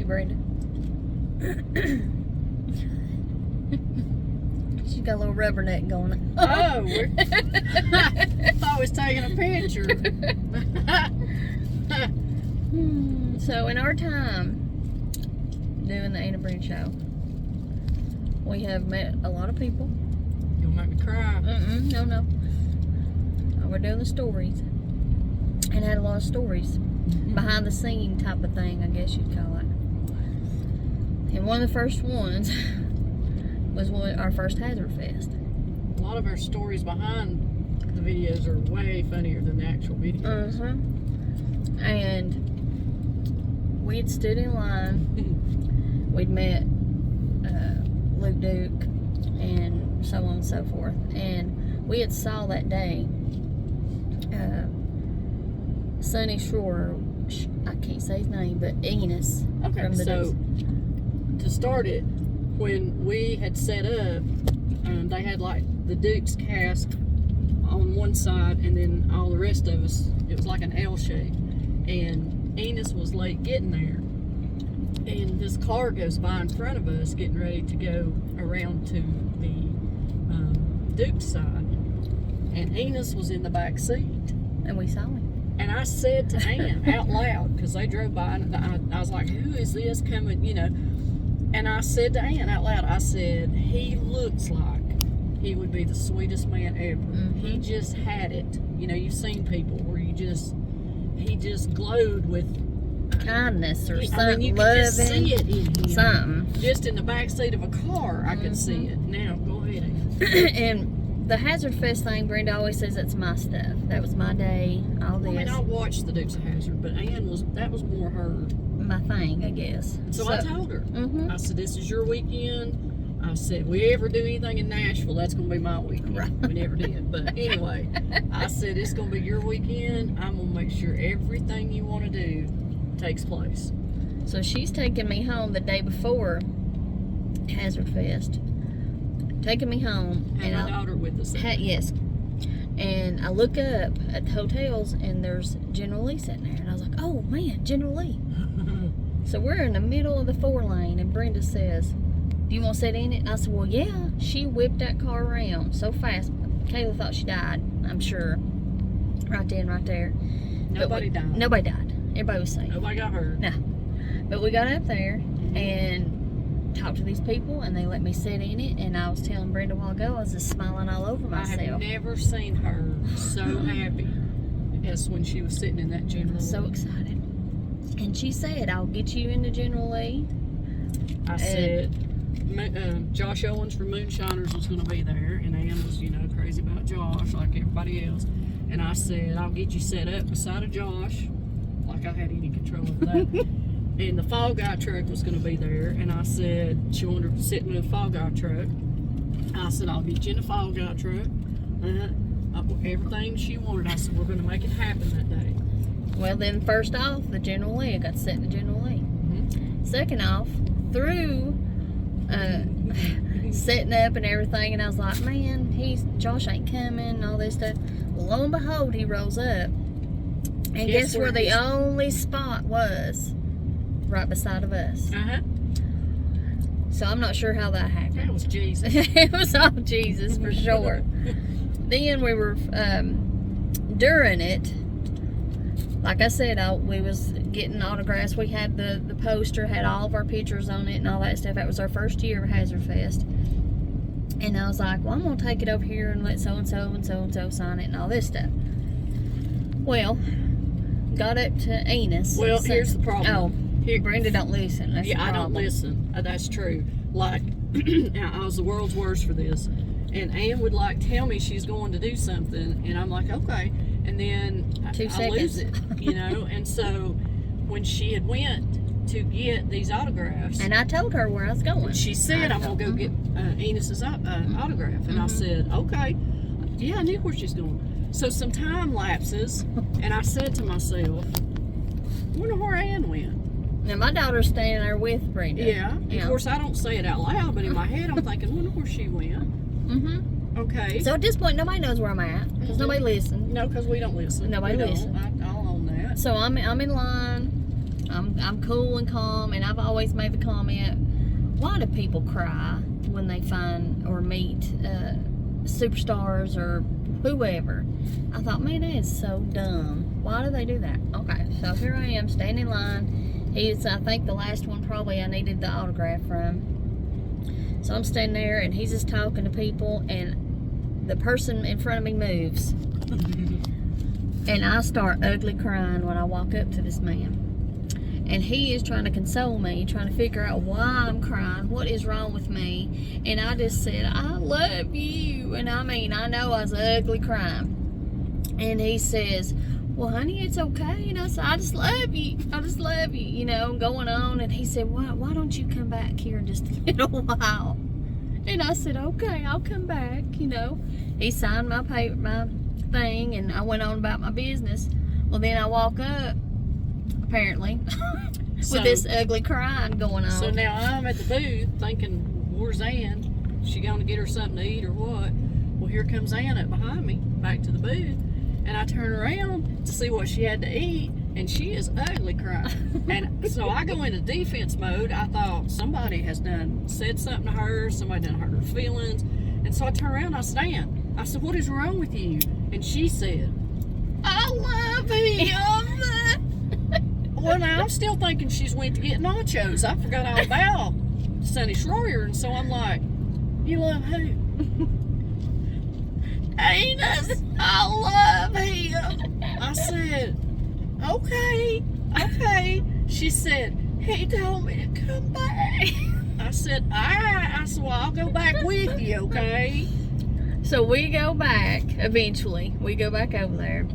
Brenda. She's got a little rubber neck going. Oh, I thought I was taking a picture. So in our time doing the annenbrenshow, we have met a lot of people. You'll make me cry. No. We're doing the stories, and had a lot of stories, behind the scene type of thing, I guess you'd call it. And one of the first ones was our first Hazzard Fest. A lot of our stories behind the videos are way funnier than the actual videos. And we had stood in line. We'd met Luke Duke and so on and so forth. And we had saw that day Sonny Shroyer, I can't say his name, but Enos. Okay, from the so to start it, when we had set up, they had like the Duke's cast on one side, and then all the rest of us, it was like an L shape. And Enos was late getting there, and this car goes by in front of us, getting ready to go around to the Duke's side, and Enos was in the back seat, and we saw him. And I said to Ann out loud, because they drove by, and I was like, who is this coming, you know? And I said to Ann out loud, I said, he looks like he would be the sweetest man ever. He just had it. You know, you've seen people where he just glowed with kindness or something. I mean, you could just see it in him. Something. Just in the back seat of a car, I could see it. Now, go ahead, Ann. And the Hazzard Fest thing, Brenda always says that's my stuff. That was my day, all this. I mean, I watched the Dukes of Hazzard, but Ann that was more her. My thing, I guess. So I told her. I said, this is your weekend. I said, if we ever do anything in Nashville, that's going to be my weekend. Right. We never did. But anyway, I said, it's going to be your weekend. I'm going to make sure everything you want to do takes place. So she's taking me home the day before Hazzard Fest. Taking me home. Had my daughter with us. Yes. And I look up at the hotels, and there's General Lee sitting there. And I was like, oh, man, General Lee. So we're in the middle of the 4-lane, and Brenda says, do you want to sit in it? And I said, well, yeah. She whipped that car around so fast. Kayla thought she died, I'm sure. Right then, right there. Nobody died. Nobody died. Everybody was safe. Nobody got hurt. No. But we got up there and talked to these people, and they let me sit in it. And I was telling Brenda a while ago, I was just smiling all over myself. I have never seen her so happy as when she was sitting in that General Lee. So excited. And she said, I'll get you into General Lee. I said, Josh Owens from Moonshiners was going to be there, and Ann was, you know, crazy about Josh like everybody else. And I said, I'll get you set up beside of Josh, like I had any control of that. And the Fall Guy truck was going to be there, and I said, she wanted to sit in the Fall Guy truck. I said, I'll get you in the Fall Guy truck. Everything she wanted, I said, we're going to make it happen that day. Well, then first off, the General Lee, I got to sit in the General Lee. Second off, through setting up and everything, and I was like, man, Josh ain't coming and all this stuff. Well, lo and behold, he rolls up, and guess where the only spot was? Right beside of us. So I'm not sure how that happened. That was Jesus. It was all Jesus for sure. Then we were during it, like I said, we was getting autographs. We had the poster, had all of our pictures on it and all that stuff. That was our first year of Hazzard Fest. And I was like, well, I'm going to take it over here and let so-and-so and so-and-so sign it and all this stuff. Well, got up to Enos. Well, here's the problem. Oh, Brenda don't listen. That's the problem. I don't listen. That's true. Like, I was the world's worst for this. And Ann would like tell me she's going to do something, and I'm like, okay. And then I lose it, you know. And so when she had went to get these autographs, and I told her where I was going. She said, I'm gonna go get Enos's autograph, and I said, okay. Yeah, I knew where she's going. So some time lapses, and I said to myself, I wonder where Ann went. Now my daughter's standing there with Brenda. Yeah. Of course, I don't say it out loud, but in my head, I'm thinking, I wonder where she went. Okay. So at this point, nobody knows where I'm at because nobody listens. No, because we don't listen. Nobody listens. I'll own that. So I'm in line. I'm cool and calm, and I've always made the comment, why do people cry when they find or meet superstars or whoever? I thought, man, that is so dumb. Why do they do that? Okay, so here I am standing in line. He's, I think the last one probably I needed the autograph from. So I'm standing there, and he's just talking to people, and the person in front of me moves. And I start ugly crying when I walk up to this man. And he is trying to console me, trying to figure out why I'm crying, what is wrong with me. And I just said, I love you. And I mean, I know I was ugly crying. And he says, well, honey, it's okay. And I said, I just love you. I just love you, you know, going on. And he said, why don't you come back here in just a little while? And I said, okay, I'll come back, you know. He signed my paper, my thing, and I went on about my business. Well, then I walk up, apparently, with this ugly crying going on. So now I'm at the booth thinking, where's Ann? She going to get her something to eat or what? Well, here comes Ann up behind me, back to the booth. And I turn around to see what she had to eat, and she is ugly crying. And so I go into defense mode. I thought somebody has said something to her, somebody done hurt her feelings. And so I turn around and I said, Ann, I said, what is wrong with you? And she said, I love him. Well, now I'm still thinking she's went to get nachos. I forgot all about Sonny Shroyer. And so I'm like, you love who? Anus, I love him. I said, okay. She said, he told me to come back. I said, all right. I said, well, I'll go back with you, okay? So we go back, eventually. We go back over there.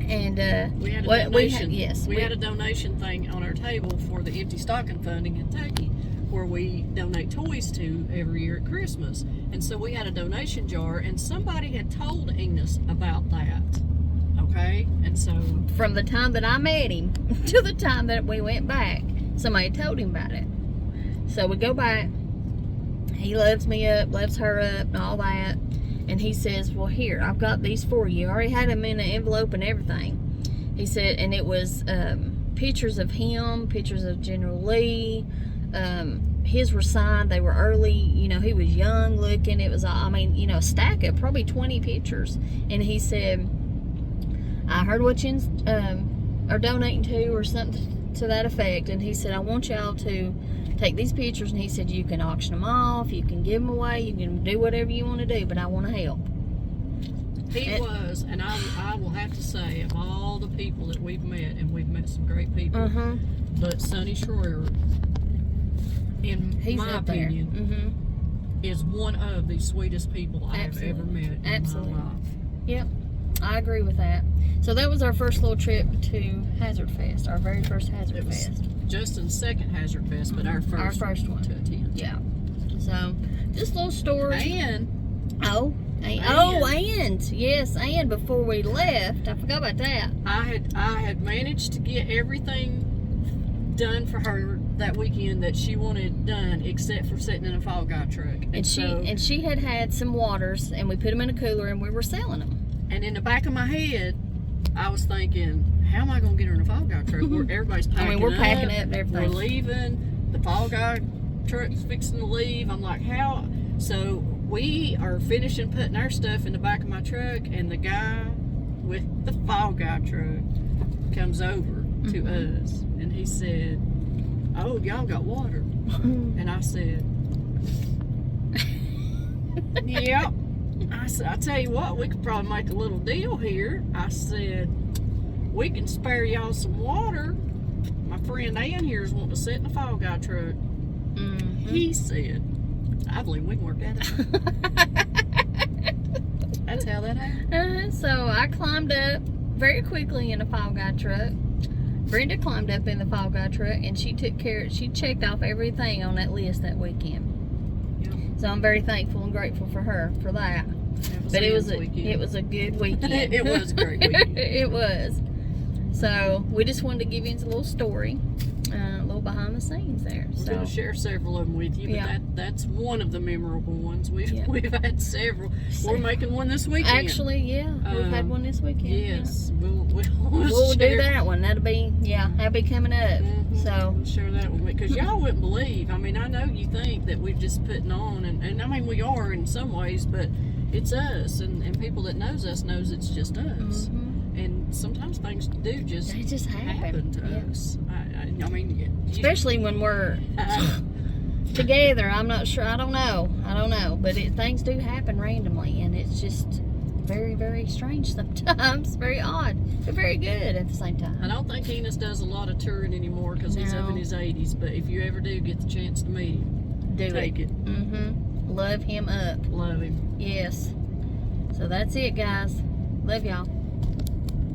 And we had a donation. We had a donation thing on our table for the Empty Stocking Fund in Kentucky, where we donate toys to every year at Christmas. And so we had a donation jar, and somebody had told Enos about that. Okay? And so from the time that I met him to the time that we went back, somebody told him about it. So we go back. He loves me up, loves her up, and all that. And he says, well, here, I've got these for you. I already had them in an envelope and everything. He said, and it was pictures of him, pictures of General Lee. His were signed. They were early. You know, he was young looking. It was, I mean, you know, a stack of probably 20 pictures. And he said, I heard what you are donating to, or something to that effect. And he said, I want y'all to take these pictures. And he said, you can auction them off, you can give them away, you can do whatever you want to do, but I want to help. He was, and I will have to say, of all the people that we've met, and we've met some great people, but Sonny Shroyer, in my opinion, is one of the sweetest people I have ever met in my life. Yep, I agree with that. So that was our first little trip to Hazzard Fest, our very first Hazzard Fest. Justin's second Hazzard Fest, but our first one to attend. Yeah. So, just a little story. And Yes, and before we left, I forgot about that. I had managed to get everything done for her that weekend that she wanted done, except for sitting in a Fall Guy truck. And she had some waters, and we put them in a cooler, and we were selling them. And in the back of my head, I was thinking, how am I going to get her in a Fall Guy truck? Everybody's packing we're packing up and everything. We're leaving. The Fall Guy truck's fixing to leave. I'm like, how? So we are finishing putting our stuff in the back of my truck, and the guy with the Fall Guy truck comes over to us, and he said, oh, y'all got water. And I said, yep. I said, I tell you what, we could probably make a little deal here. I said, we can spare y'all some water. My friend Ann here is wanting to sit in the Fall Guy truck. He said, I believe we can work that out. That's how that happened. So I climbed up very quickly in the Fall Guy truck. Brenda climbed up in the Fall Guy truck, and she checked off everything on that list that weekend. Yep. So I'm very thankful and grateful for her for that. But it was a good weekend. It was a great weekend. It was. So we just wanted to give you a little story, a little behind the scenes there. We're going to share several of them with you, but Yeah. that's one of the memorable ones. We've had several. So- We're making one this weekend. Actually, yeah, we've had one this weekend. Yes, yeah. we'll do share. that one. That'll be coming up. So We'll share that one because y'all wouldn't believe. I mean, I know you think that we're just putting on, and I mean we are in some ways, but it's us, and people that knows us knows it's just us. And sometimes things do just they just happen to us. I mean, especially when we're together. I'm not sure. I don't know. But things do happen randomly, and it's just very, very strange sometimes. Very odd, but very good at the same time. I don't think Enos does a lot of touring anymore because he's up in his 80s. But if you ever do get the chance to meet him, take it. Love him up. Love him. Yes. So that's it, guys. Love y'all.